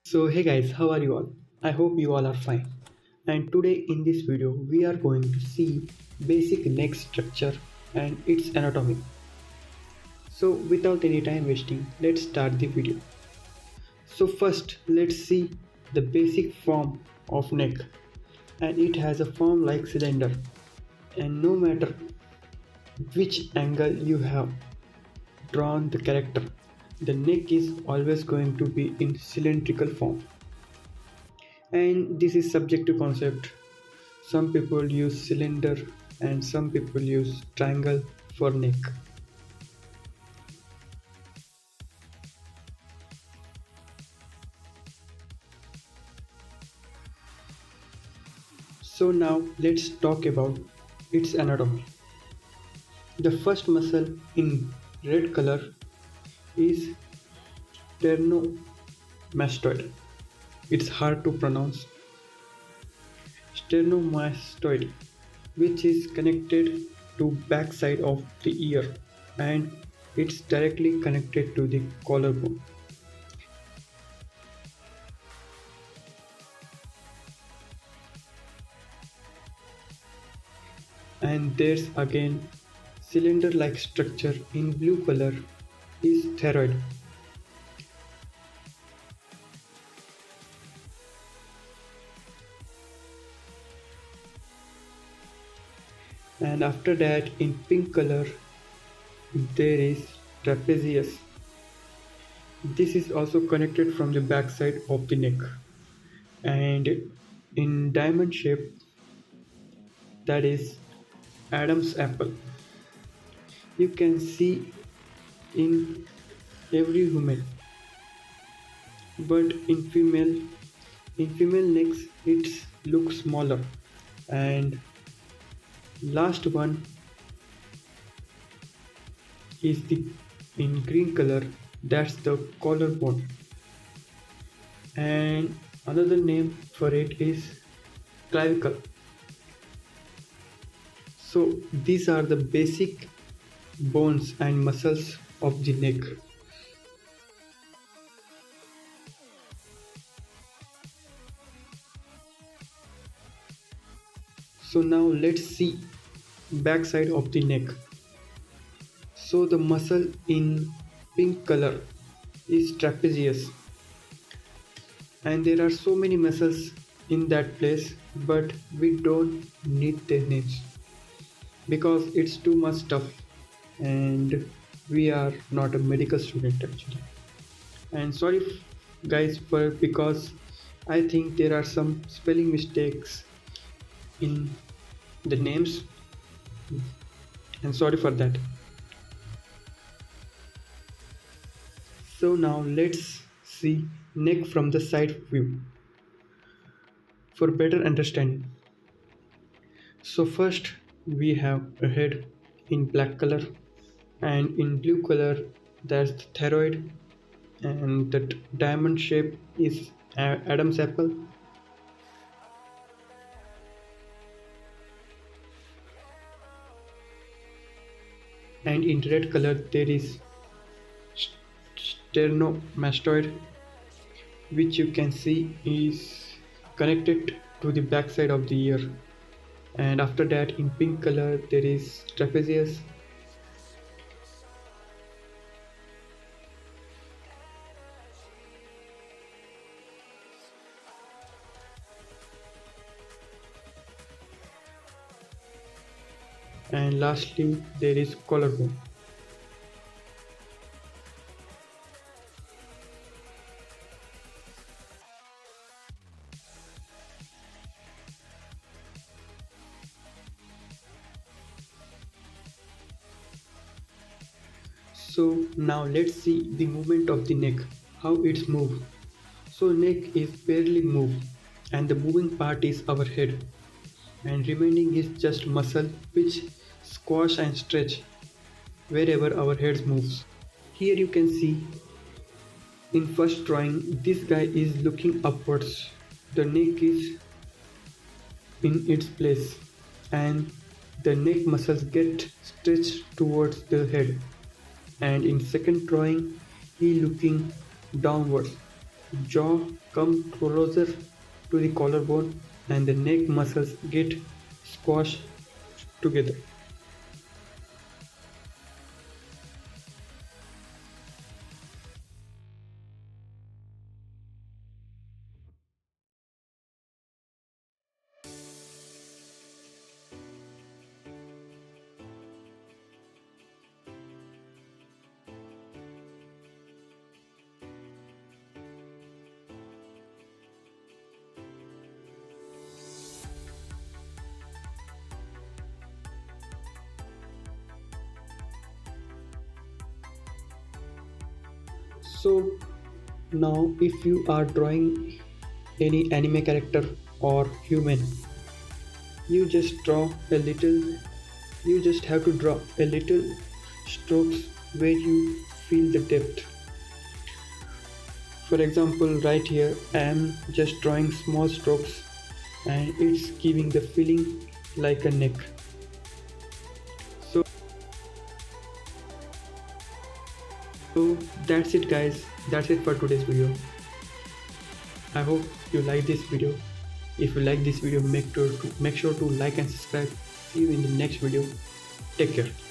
So hey guys, how are you all? I hope you all are fine. And today in this video we are going to see basic neck structure and its anatomy. So without any time wasting, let's start the video. So first let's see the basic form of neck, and it has a form like cylinder, and no matter which angle you have drawn the character, the neck is always going to be in cylindrical form. And this is subject to concept. Some people use cylinder and some people use triangle for neck. So now let's talk about its anatomy. The first muscle in red color is sternomastoid. It's hard to pronounce. Sternomastoid, which is connected to backside of the ear, and it's directly connected to the collarbone. And there's again cylinder like structure in blue color is thyroid. And after that in pink color there is trapezius. This is also connected from the back side of the neck, and in diamond shape, that is Adam's apple. You can see in every human, but in female necks it looks smaller. And last one is the in green color, that's the collarbone, and another name for it is clavicle. So these are the basic bones and muscles of the neck. So now let's see backside of the neck. So the muscle in pink color is trapezius, and there are so many muscles in that place, but we don't need their names because it's too much stuff, and we are not a medical student actually. And sorry guys for because I think there are some spelling mistakes in the names, and sorry for that. So now let's see neck from the side view for better understanding. So first we have a head in black color, and in blue color there's the thyroid, and the diamond shape is Adam's apple, and in red color there is sternomastoid, which you can see is connected to the backside of the ear. And after that in pink color there is trapezius, and lastly there is collarbone. So now let's see the movement of the neck, how it's moved. So neck is barely moved, and the moving part is our head, and remaining is just muscle which squash and stretch wherever our head moves. Here you can see in first drawing this guy is looking upwards. The neck is in its place, and the neck muscles get stretched towards the head. And in second drawing he looking downwards, jaw come closer to the collarbone, and the neck muscles get squashed together. So now if you are drawing any anime character or human, you just draw a little you just have to draw a little strokes where you feel the depth. For example, right here I am just drawing small strokes and it's giving the feeling like a neck. So that's it guys, that's it for today's video. I hope you like this video. If you like this video, make sure to like and subscribe. See you in the next video. Take care.